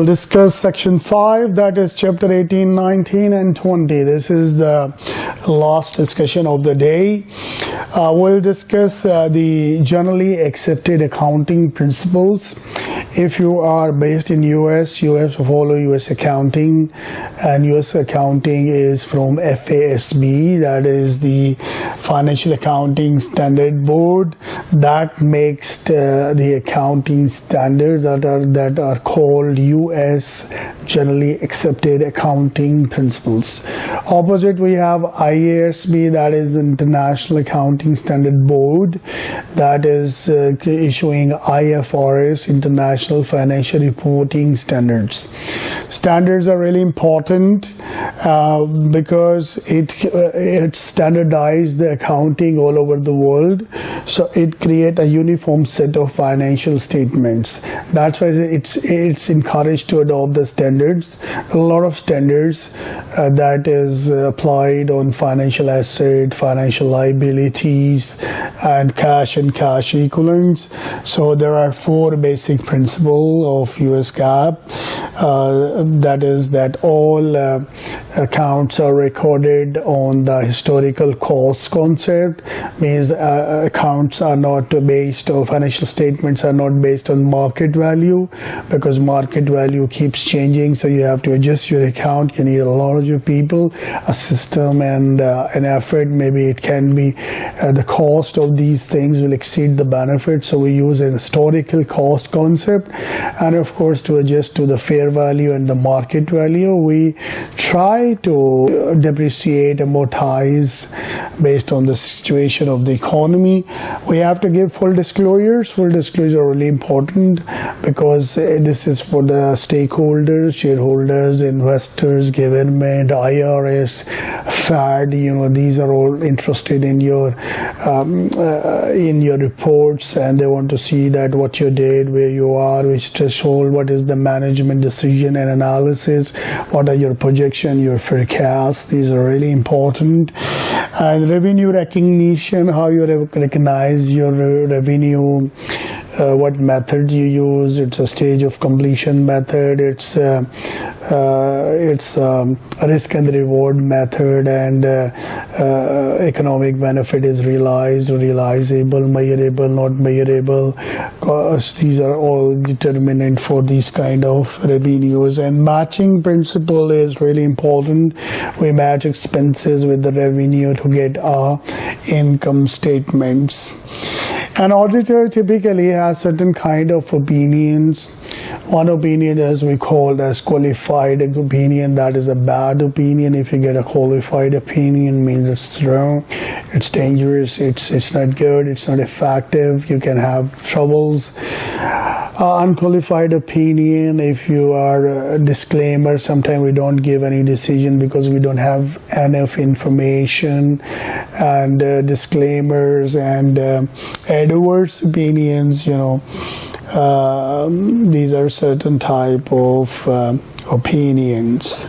We'll discuss section 5, that is chapter 18, 19 and 20. This is the last discussion of the day. We'll discuss the generally accepted accounting principles. If you are based in US, you have to follow US accounting, and US accounting is from FASB, that is the Financial Accounting Standard Board, that makes the accounting standards that are called US generally accepted accounting principles. Opposite, we have IASB, that is International Accounting Standard Board, that is issuing IFRS, International Financial Reporting Standards. Standards are really important because it standardizes the accounting all over the world, so it creates a uniform set of financial statements. That's why it's encouraged to adopt the standards. A lot of standards that is applied on financial asset, financial liabilities, and cash equivalents. So there are 4 basic principles of US GAAP. That is that all accounts are recorded on the historical cost concept, means accounts are not based, or financial statements are not based on market value, because market value keeps changing, so you have to adjust your account. You need a lot of people, a system, and an effort. Maybe it can be the cost of these things will exceed the benefit, so we use an historical cost concept, and of course to adjust to the fair value and the market value, we try to depreciate, amortize based on the situation of the economy. We have to give full disclosures. Full disclosures are really important because this is for the stakeholders, shareholders, investors, government, IRS, FAD. These are all interested in your reports, and they want to see that what you did, where you are, which threshold, what is the management decision and analysis, what are your projection, your forecast. These are really important. And revenue recognition, how you recognize your revenue, what method you use. It's a stage of completion method, it's a risk and reward method, and economic benefit is realized, realizable, measurable, not measurable. These are all determinant for these kind of revenues. And matching principle is really important. We match expenses with the revenue to get our income statements. An auditor typically has certain kind of opinions. One opinion, as we call as qualified opinion, that is a bad opinion. If you get a qualified opinion, means it's wrong, it's dangerous, it's not good, it's not effective, you can have troubles. Unqualified opinion, if you are a disclaimer, sometimes we don't give any decision because we don't have enough information, and disclaimers and adverse opinions, these are certain type of opinions.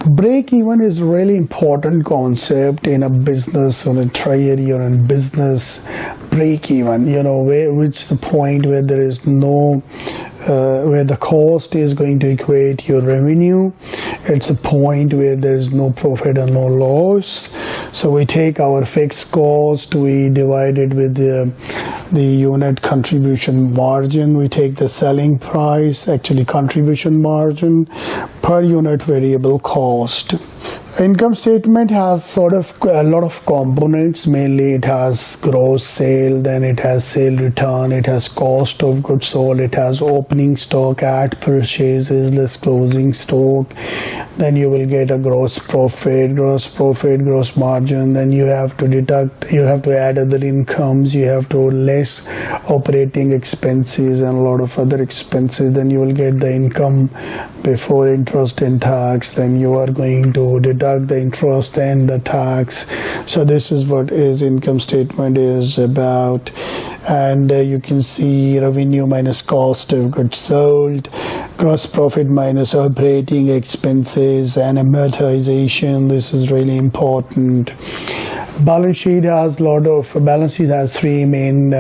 Break even is a really important concept in a business, or a trade, or in business. Break even, which the point where there is no where the cost is going to equate your revenue. It's a point where there is no profit and no loss. So we take our fixed cost, we divide it with the unit contribution margin. We take the selling price, actually contribution margin, per unit variable cost. Income statement has sort of a lot of components. Mainly it has gross sale, then it has sale return, it has cost of goods sold, it has opening stock at purchases less closing stock, then you will get a gross profit, gross margin, then you have to deduct, you have to add other incomes, you have to less operating expenses and a lot of other expenses, then you will get the income before interest and tax, then you are going to deduct the interest and the tax. So this is what is income statement is about. And you can see revenue minus cost of goods sold, gross profit minus operating expenses, and amortization. This is really important. Balance sheet has three main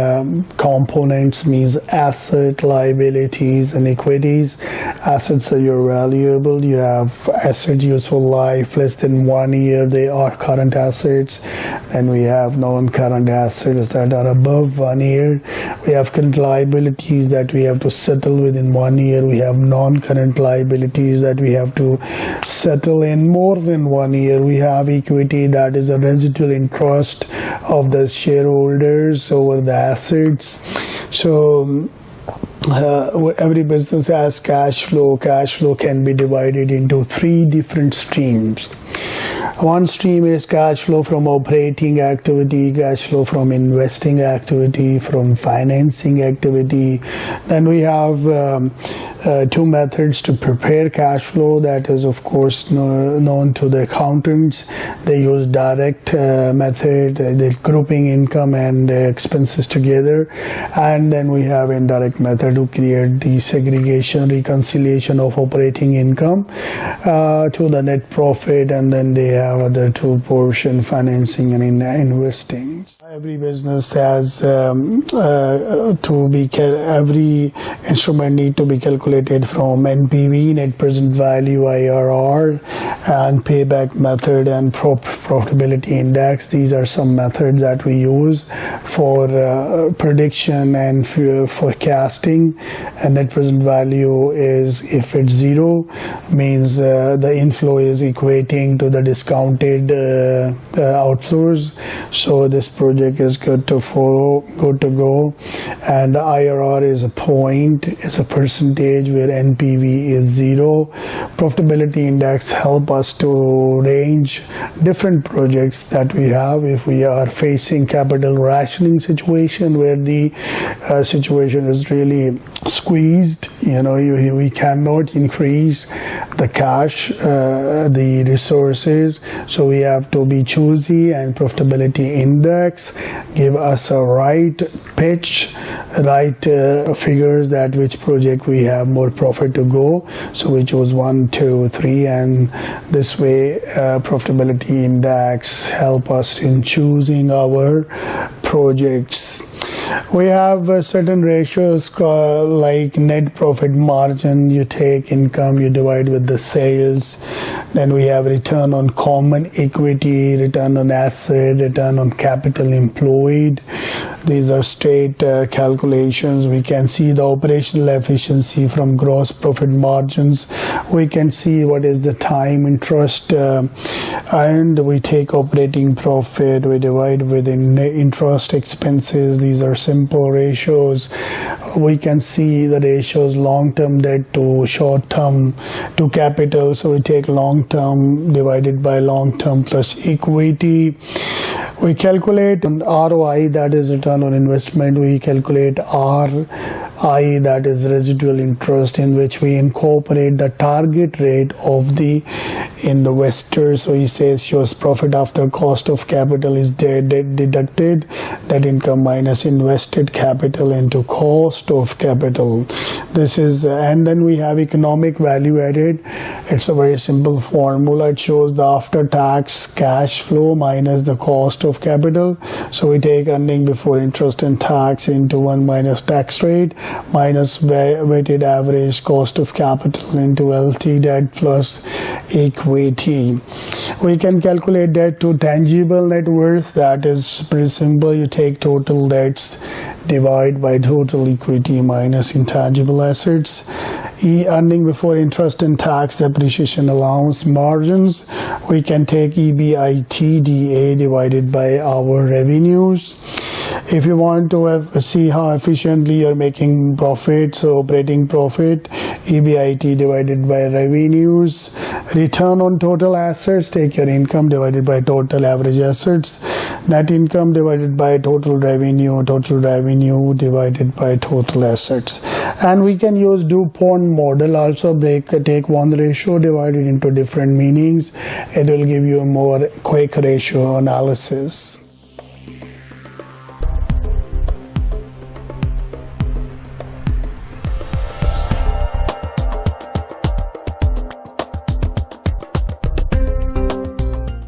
components, means asset, liabilities, and equities. Assets are your valuable. You have asset useful life less than 1 year, they are current assets. Then we have non-current assets that are above 1 year. We have current liabilities that we have to settle within 1 year. We have non-current liabilities that we have to settle in more than 1 year. We have equity, that is a residual interest of the shareholders over the assets. So every business has cash flow. Cash flow can be divided into 3 different streams. One stream is cash flow from operating activity, cash flow from investing activity, from financing activity. Then we have 2 methods to prepare cash flow. That is, of course, known to the accountants. They use direct method, they're grouping income and expenses together. And then we have indirect method to create the segregation, reconciliation of operating income to the net profit. And then they have other 2 portion, financing and investing. Every business has every instrument need to be calculated from NPV, net present value, IRR, and payback method, and profitability index. These are some methods that we use for prediction and forecasting. And net present value is, if it's 0, means the inflow is equating to the discounted outflows. So this project is good to go. And IRR is a point, it's a percentage where NPV is 0. Profitability index help us to range different projects that we have. If we are facing capital rationing situation where the situation is really squeezed, we cannot increase the cash, the resources, so we have to be choosy, and profitability index give us a right pitch, right figures that which project we have more profit to go. So we choose 1, 2, 3, and this way profitability index help us in choosing our projects. We have certain ratios like net profit margin. You take income, you divide with the sales. Then we have return on common equity, return on asset, return on capital employed. These are straight calculations. We can see the operational efficiency from gross profit margins. We can see what is the time interest, and we take operating profit, we divide with interest expenses. These are simple ratios. We can see the ratios long-term debt to short-term to capital. So we take long-term divided by long-term plus equity. We calculate an ROI, that is return on investment. We calculate RI, that is residual interest, in which we incorporate the target rate of the investor. So he says shows profit after cost of capital is deducted, that income minus invested capital into cost of capital. This is, and then we have economic value added. It's a very simple formula. It shows the after tax cash flow minus the cost of capital. So we take earning before interest and tax into 1 minus tax rate minus weighted average cost of capital into LT debt plus equity. We can calculate debt to tangible net worth. That is pretty simple. You take total debts, divide by total equity minus intangible assets. Earning before interest and tax, depreciation allowance, margins. We can take EBITDA divided by our revenues. If you want to see how efficiently you're making profit, so operating profit, EBIT divided by revenues. Return on total assets, take your income divided by total average assets. Net income divided by total revenue divided by total assets. And we can use DuPont model also. Take one ratio divided into different meanings. It will give you a more quick ratio analysis.